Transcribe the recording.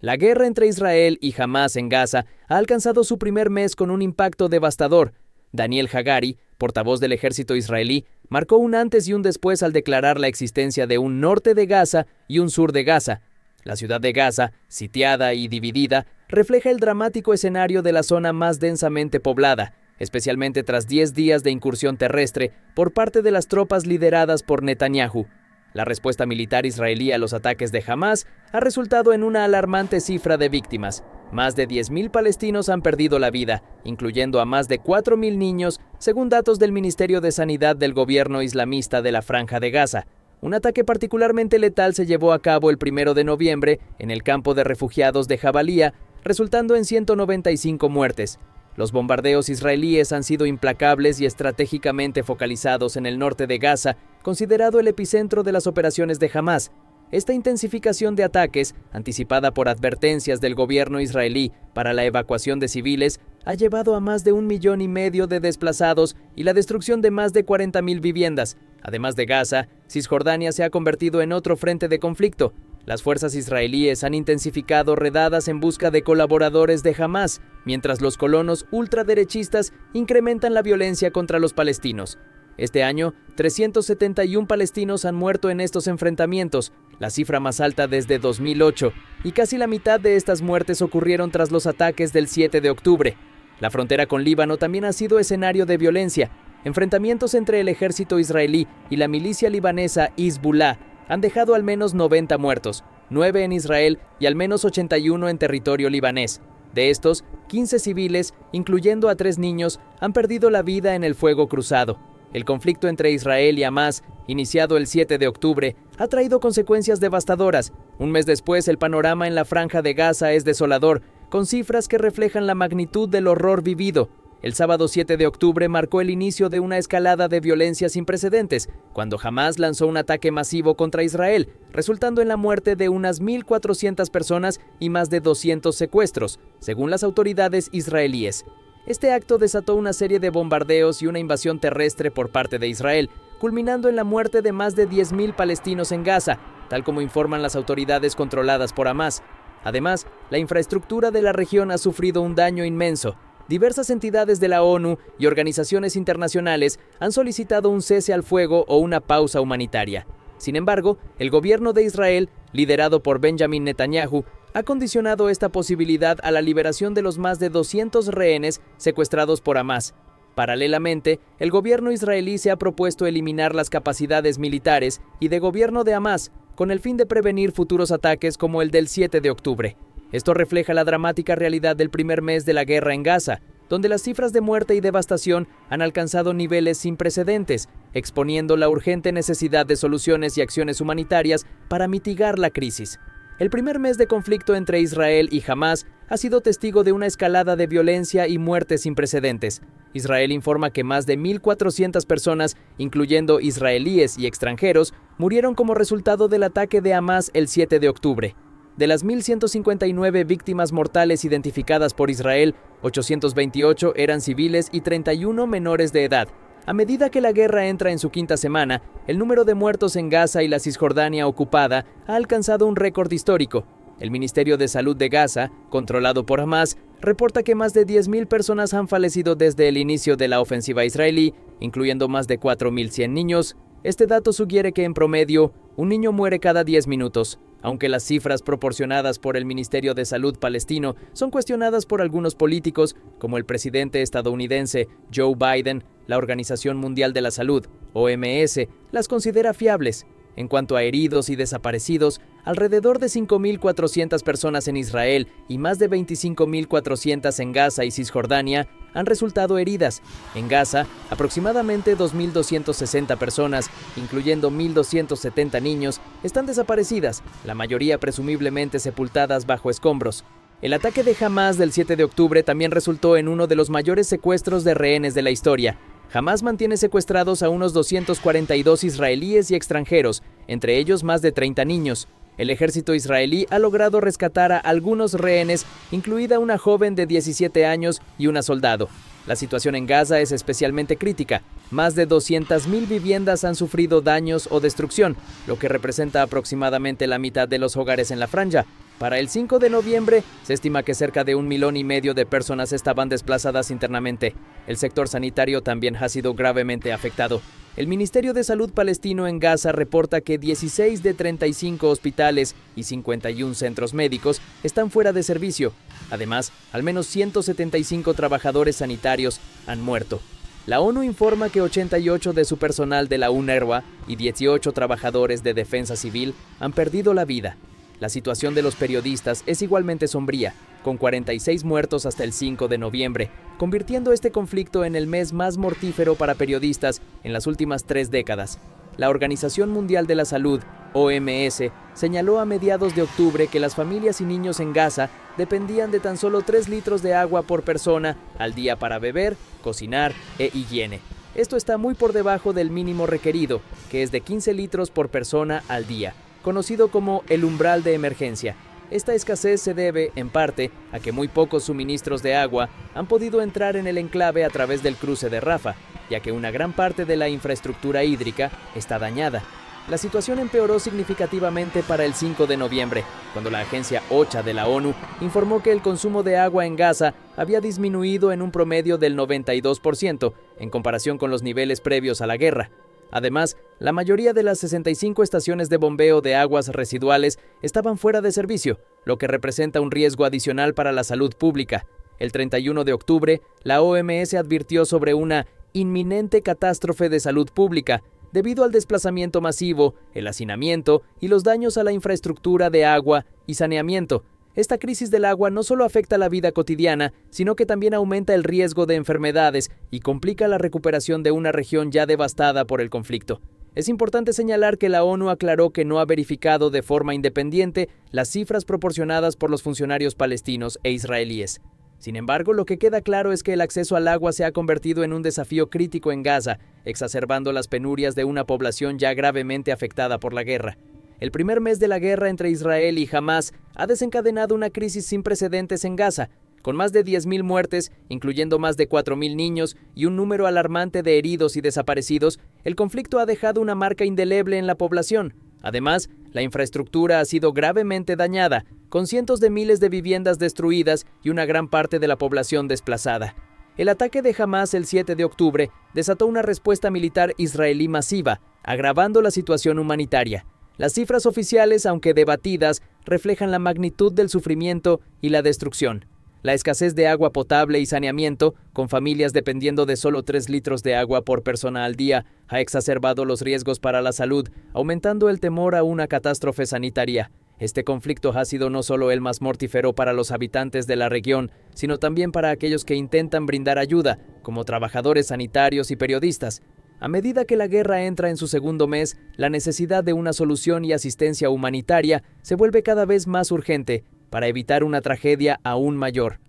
La guerra entre Israel y Hamás en Gaza ha alcanzado su primer mes con un impacto devastador. Daniel Hagari, portavoz del ejército israelí, marcó un antes y un después al declarar la existencia de un norte de Gaza y un sur de Gaza. La ciudad de Gaza, sitiada y dividida, refleja el dramático escenario de la zona más densamente poblada, especialmente tras 10 días de incursión terrestre por parte de las tropas lideradas por Netanyahu. La respuesta militar israelí a los ataques de Hamás ha resultado en una alarmante cifra de víctimas. Más de 10.000 palestinos han perdido la vida, incluyendo a más de 4.000 niños, según datos del Ministerio de Sanidad del gobierno islamista de la Franja de Gaza. Un ataque particularmente letal se llevó a cabo el 1 de noviembre en el campo de refugiados de Jabalía, resultando en 195 muertes. Los bombardeos israelíes han sido implacables y estratégicamente focalizados en el norte de Gaza, considerado el epicentro de las operaciones de Hamás. Esta intensificación de ataques, anticipada por advertencias del gobierno israelí para la evacuación de civiles, ha llevado a más de 1,5 millones de desplazados y la destrucción de más de 40.000 viviendas. Además de Gaza, Cisjordania se ha convertido en otro frente de conflicto. Las fuerzas israelíes han intensificado redadas en busca de colaboradores de Hamás, mientras los colonos ultraderechistas incrementan la violencia contra los palestinos. Este año, 371 palestinos han muerto en estos enfrentamientos, la cifra más alta desde 2008, y casi la mitad de estas muertes ocurrieron tras los ataques del 7 de octubre. La frontera con Líbano también ha sido escenario de violencia. Enfrentamientos entre el ejército israelí y la milicia libanesa Hezbollah han dejado al menos 90 muertos, 9 en Israel y al menos 81 en territorio libanés. De estos, 15 civiles, incluyendo a 3 niños, han perdido la vida en el fuego cruzado. El conflicto entre Israel y Hamás, iniciado el 7 de octubre, ha traído consecuencias devastadoras. Un mes después, el panorama en la Franja de Gaza es desolador, con cifras que reflejan la magnitud del horror vivido. El sábado 7 de octubre marcó el inicio de una escalada de violencia sin precedentes, cuando Hamás lanzó un ataque masivo contra Israel, resultando en la muerte de unas 1.400 personas y más de 200 secuestros, según las autoridades israelíes. Este acto desató una serie de bombardeos y una invasión terrestre por parte de Israel, culminando en la muerte de más de 10.000 palestinos en Gaza, tal como informan las autoridades controladas por Hamás. Además, la infraestructura de la región ha sufrido un daño inmenso. Diversas entidades de la ONU y organizaciones internacionales han solicitado un cese al fuego o una pausa humanitaria. Sin embargo, el gobierno de Israel, liderado por Benjamin Netanyahu, ha condicionado esta posibilidad a la liberación de los más de 200 rehenes secuestrados por Hamás. Paralelamente, el gobierno israelí se ha propuesto eliminar las capacidades militares y de gobierno de Hamás, con el fin de prevenir futuros ataques como el del 7 de octubre. Esto refleja la dramática realidad del primer mes de la guerra en Gaza, donde las cifras de muerte y devastación han alcanzado niveles sin precedentes, exponiendo la urgente necesidad de soluciones y acciones humanitarias para mitigar la crisis. El primer mes de conflicto entre Israel y Hamás ha sido testigo de una escalada de violencia y muertes sin precedentes. Israel informa que más de 1.400 personas, incluyendo israelíes y extranjeros, murieron como resultado del ataque de Hamás el 7 de octubre. De las 1.159 víctimas mortales identificadas por Israel, 828 eran civiles y 31 menores de edad. A medida que la guerra entra en su quinta semana, el número de muertos en Gaza y la Cisjordania ocupada ha alcanzado un récord histórico. El Ministerio de Salud de Gaza, controlado por Hamás, reporta que más de 10.000 personas han fallecido desde el inicio de la ofensiva israelí, incluyendo más de 4.100 niños. Este dato sugiere que en promedio, un niño muere cada 10 minutos. Aunque las cifras proporcionadas por el Ministerio de Salud palestino son cuestionadas por algunos políticos, como el presidente estadounidense Joe Biden, la Organización Mundial de la Salud, OMS, las considera fiables. En cuanto a heridos y desaparecidos, alrededor de 5.400 personas en Israel y más de 25.400 en Gaza y Cisjordania han resultado heridas. En Gaza, aproximadamente 2.260 personas, incluyendo 1.270 niños, están desaparecidas, la mayoría presumiblemente sepultadas bajo escombros. El ataque de Hamás del 7 de octubre también resultó en uno de los mayores secuestros de rehenes de la historia. Hamás mantiene secuestrados a unos 242 israelíes y extranjeros, entre ellos más de 30 niños. El ejército israelí ha logrado rescatar a algunos rehenes, incluida una joven de 17 años y una soldado. La situación en Gaza es especialmente crítica. Más de 200.000 viviendas han sufrido daños o destrucción, lo que representa aproximadamente la mitad de los hogares en la franja. Para el 5 de noviembre, se estima que cerca de 1,5 millones de personas estaban desplazadas internamente. El sector sanitario también ha sido gravemente afectado. El Ministerio de Salud palestino en Gaza reporta que 16 de 35 hospitales y 51 centros médicos están fuera de servicio. Además, al menos 175 trabajadores sanitarios han muerto. La ONU informa que 88 de su personal de la UNRWA y 18 trabajadores de defensa civil han perdido la vida. La situación de los periodistas es igualmente sombría, con 46 muertos hasta el 5 de noviembre, convirtiendo este conflicto en el mes más mortífero para periodistas en las últimas 3 décadas. La Organización Mundial de la Salud, OMS, señaló a mediados de octubre que las familias y niños en Gaza dependían de tan solo 3 litros de agua por persona al día para beber, cocinar e higiene. Esto está muy por debajo del mínimo requerido, que es de 15 litros por persona al día, conocido como el umbral de emergencia. Esta escasez se debe, en parte, a que muy pocos suministros de agua han podido entrar en el enclave a través del cruce de Rafah, ya que una gran parte de la infraestructura hídrica está dañada. La situación empeoró significativamente para el 5 de noviembre, cuando la agencia OCHA de la ONU informó que el consumo de agua en Gaza había disminuido en un promedio del 92% en comparación con los niveles previos a la guerra. Además, la mayoría de las 65 estaciones de bombeo de aguas residuales estaban fuera de servicio, lo que representa un riesgo adicional para la salud pública. El 31 de octubre, la OMS advirtió sobre una inminente catástrofe de salud pública debido al desplazamiento masivo, el hacinamiento y los daños a la infraestructura de agua y saneamiento. Esta crisis del agua no solo afecta la vida cotidiana, sino que también aumenta el riesgo de enfermedades y complica la recuperación de una región ya devastada por el conflicto. Es importante señalar que la ONU aclaró que no ha verificado de forma independiente las cifras proporcionadas por los funcionarios palestinos e israelíes. Sin embargo, lo que queda claro es que el acceso al agua se ha convertido en un desafío crítico en Gaza, exacerbando las penurias de una población ya gravemente afectada por la guerra. El primer mes de la guerra entre Israel y Hamás ha desencadenado una crisis sin precedentes en Gaza, con más de 10,000 muertes, incluyendo más de 4,000 niños y un número alarmante de heridos y desaparecidos. El conflicto ha dejado una marca indeleble en la población. Además, la infraestructura ha sido gravemente dañada, con cientos de miles de viviendas destruidas y una gran parte de la población desplazada. El ataque de Hamás el 7 de octubre desató una respuesta militar israelí masiva, agravando la situación humanitaria. Las cifras oficiales, aunque debatidas, reflejan la magnitud del sufrimiento y la destrucción. La escasez de agua potable y saneamiento, con familias dependiendo de solo 3 litros de agua por persona al día, ha exacerbado los riesgos para la salud, aumentando el temor a una catástrofe sanitaria. Este conflicto ha sido no solo el más mortífero para los habitantes de la región, sino también para aquellos que intentan brindar ayuda, como trabajadores sanitarios y periodistas. A medida que la guerra entra en su segundo mes, la necesidad de una solución y asistencia humanitaria se vuelve cada vez más urgente para evitar una tragedia aún mayor.